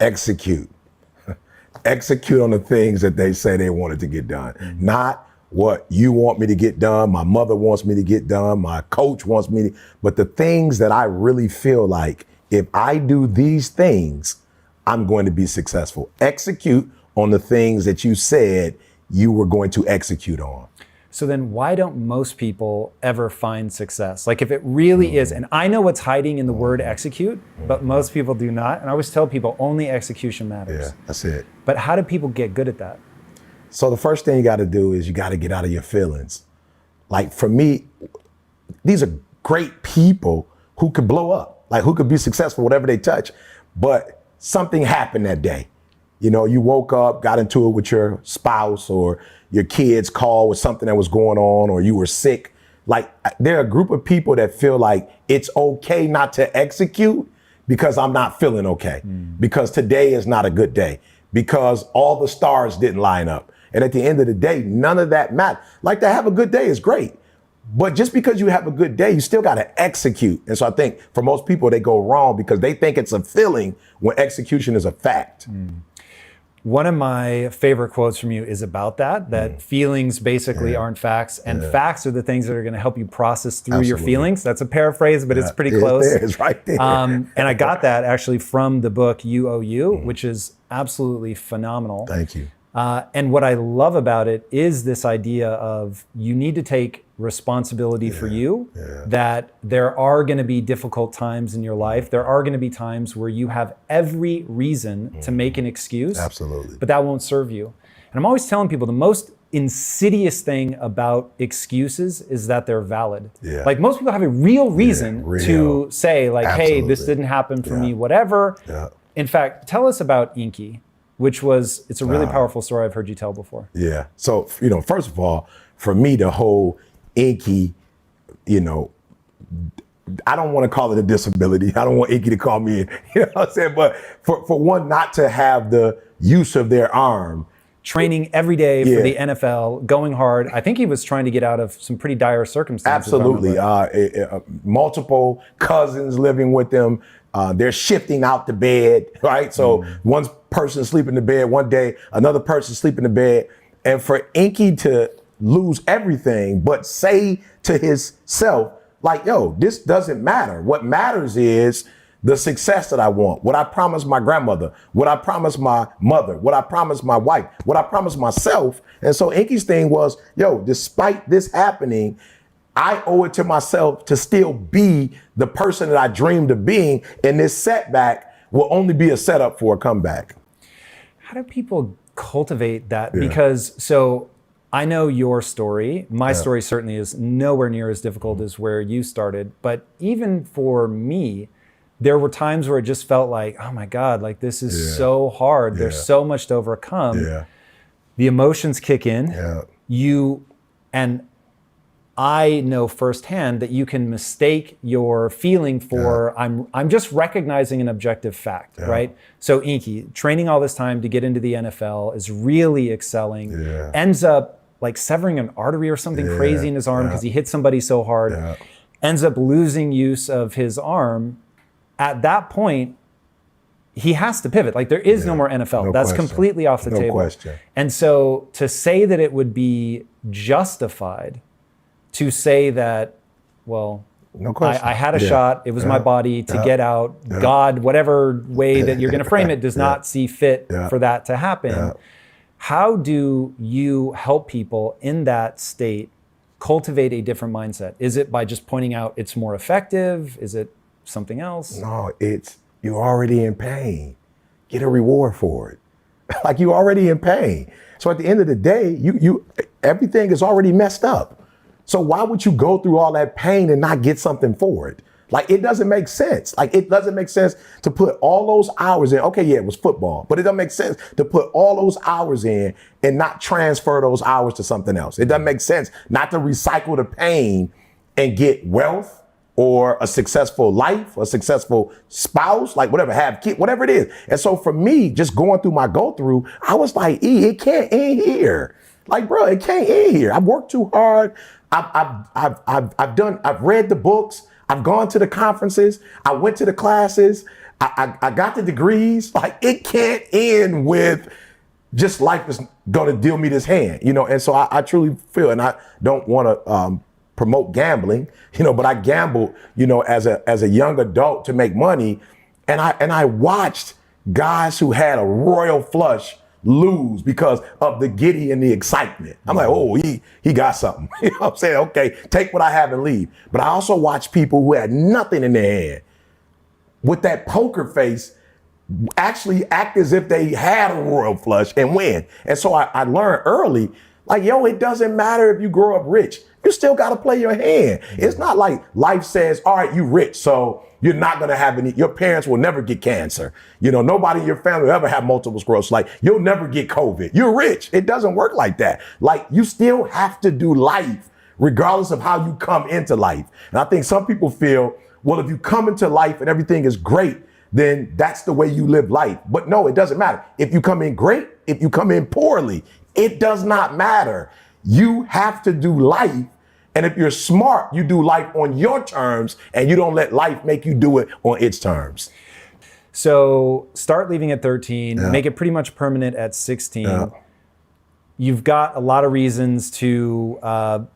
execute. Execute on the things that they say they wanted to get done. Not what you want me to get done, my mother wants me to get done, my coach wants me to, but the things that I really feel like if I do these things, I'm going to be successful. Execute on the things that you said you were going to execute on. So then why don't most people ever find success? Like if it really is, and I know what's hiding in the word execute, but most people do not. And I always tell people only execution matters. Yeah, that's it. But how do people get good at that? So the first thing you got to do is you got to get out of your feelings. Like for me, these are great people who could blow up, like who could be successful, whatever they touch. But something happened that day. You know, you woke up, got into it with your spouse or your kids called with something that was going on, or you were sick. Like there are a group of people that feel like it's okay not to execute because I'm not feeling okay, because today is not a good day, because all the stars didn't line up. And at the end of the day, none of that matters. Like to have a good day is great, but just because you have a good day, you still got to execute. And so I think for most people, they go wrong because they think it's a feeling when execution is a fact. One of my favorite quotes from you is about that feelings basically aren't facts, and facts are the things that are going to help you process through your feelings. That's a paraphrase, but it's pretty close. It's right there. And I got that actually from the book You Owe You, which is absolutely phenomenal. Thank you. And what I love about it is this idea of you need to take responsibility for you, that there are going to be difficult times in your life. There are going to be times where you have every reason to make an excuse. Absolutely. But that won't serve you. And I'm always telling people the most insidious thing about excuses is that they're valid. Yeah. Like most people have a real reason to say like, hey, this Absolutely. didn't happen for me, whatever. Yeah. In fact, tell us about Inky, which was, it's a really powerful story I've heard you tell before. Yeah. So, you know, first of all, for me, the whole Inky, you know, I don't want to call it a disability. I don't want Inky to call me, you know what I'm saying? But for one, not to have the use of their arm. Training every day for the NFL, going hard. I think he was trying to get out of some pretty dire circumstances. Absolutely. Multiple cousins living with them. They're shifting out the bed, right? So one person sleep in the bed one day, another person sleep in the bed. And for Inky to lose everything, but say to himself, like, yo, this doesn't matter. What matters is the success that I want, what I promised my grandmother, what I promised my mother, what I promised my wife, what I promised myself. And so Inky's thing was, yo, despite this happening, I owe it to myself to still be the person that I dreamed of being, and this setback will only be a setup for a comeback. How do people cultivate that? Because so I know your story. My story certainly is nowhere near as difficult as where you started. But even for me, there were times where it just felt like, oh my God, like this is so hard. There's so much to overcome. The emotions kick in. And I know firsthand that you can mistake your feeling for I'm just recognizing an objective fact, right? So Inky, training all this time to get into the NFL, is really excelling, ends up like severing an artery or something crazy in his arm because he hit somebody so hard, ends up losing use of his arm. At that point, he has to pivot. Like there is no more NFL. That's completely off the table. Question. And so to say that it would be justified to say that, well, I had a shot, it was my body to get out, God, whatever way that you're gonna frame it, does not see fit for that to happen. How do you help people in that state cultivate a different mindset? Is it by just pointing out it's more effective? Is it something else? No, it's you're already in pain. Get a reward for it. Like you're already in pain. So at the end of the day, you everything is already messed up. So why would you go through all that pain and not get something for it? Like it doesn't make sense. Like it doesn't make sense to put all those hours in. Okay, yeah, it was football, but it doesn't make sense to put all those hours in and not transfer those hours to something else. It doesn't make sense not to recycle the pain and get wealth or a successful life, a successful spouse, like whatever, have kids, whatever it is. And so for me, just going through my go through, I was like, it can't end here. Like, bro, it can't end here. I've worked too hard. I've read the books. I've gone to the conferences. I went to the classes. I got the degrees. Like, it can't end with just life is going to deal me this hand, And so I truly feel, and I don't want to promote gambling, but I gambled, as a young adult to make money. And I watched guys who had a royal flush lose because of the giddy and the excitement. I'm like, oh, he got something. I'm saying? Okay, take what I have and leave. But I also watched people who had nothing in their hand with that poker face actually act as if they had a royal flush and win. And so I learned early, like, it doesn't matter if you grow up rich. You still got to play your hand. It's not like life says, all right, you rich, so you're not going to have any, your parents will never get cancer. Nobody in your family will ever have multiple sclerosis. Like, you'll never get COVID. You're rich. It doesn't work like that. Like, you still have to do life regardless of how you come into life. And I think some people feel, well, if you come into life and everything is great, then that's the way you live life. But no, it doesn't matter. If you come in great, if you come in poorly, it does not matter. You have to do life. And if you're smart, you do life on your terms and you don't let life make you do it on its terms. So start leaving at 13, make it pretty much permanent at 16. Yeah. You've got a lot of reasons to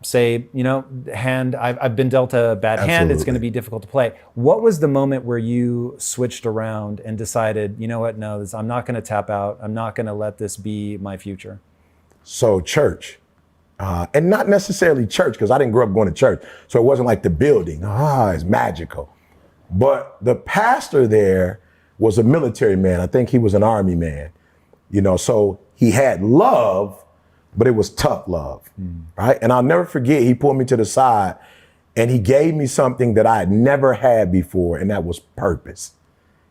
say, I've been dealt a bad hand. It's going to be difficult to play. What was the moment where you switched around and decided, you know what, no, I'm not going to tap out. I'm not going to let this be my future? So church, and not necessarily church, because I didn't grow up going to church. So it wasn't like the building. It's magical. But the pastor there was a military man. I think he was an army man, so he had love, but it was tough love, right? And I'll never forget, he pulled me to the side and he gave me something that I had never had before, and that was purpose.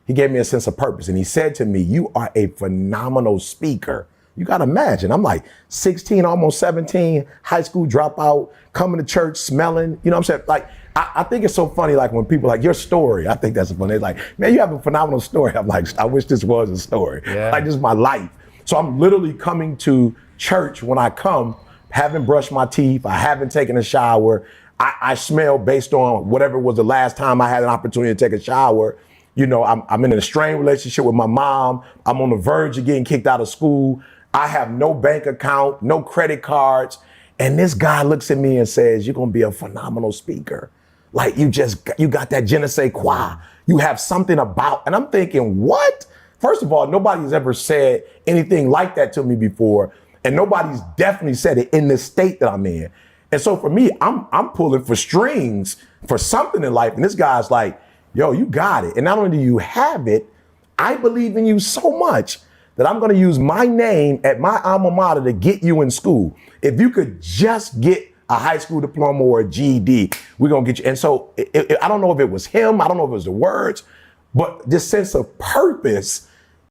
He gave me a sense of purpose. And he said to me, you are a phenomenal speaker. You got to imagine, I'm like 16, almost 17, high school dropout, coming to church, smelling, what I'm saying? Like, I think it's so funny, like when people are like, your story, I think that's funny. They're like, man, you have a phenomenal story. I'm like, I wish this was a story. Yeah. Like, this is my life. So I'm literally coming to church when I come, haven't brushed my teeth, I haven't taken a shower. I smell based on whatever was the last time I had an opportunity to take a shower. I'm in a strained relationship with my mom. I'm on the verge of getting kicked out of school. I have no bank account, no credit cards. And this guy looks at me and says, you're going to be a phenomenal speaker. Like, you got that je ne sais quoi. You have something about, and I'm thinking, what? First of all, nobody's ever said anything like that to me before. And nobody's definitely said it in the state that I'm in. And so for me, I'm pulling for strings for something in life. And this guy's like, yo, you got it. And not only do you have it, I believe in you so much that I'm going to use my name at my alma mater to get you in school. If you could just get a high school diploma or a GED, we're going to get you. And so I don't know if it was him, I don't know if it was the words, but this sense of purpose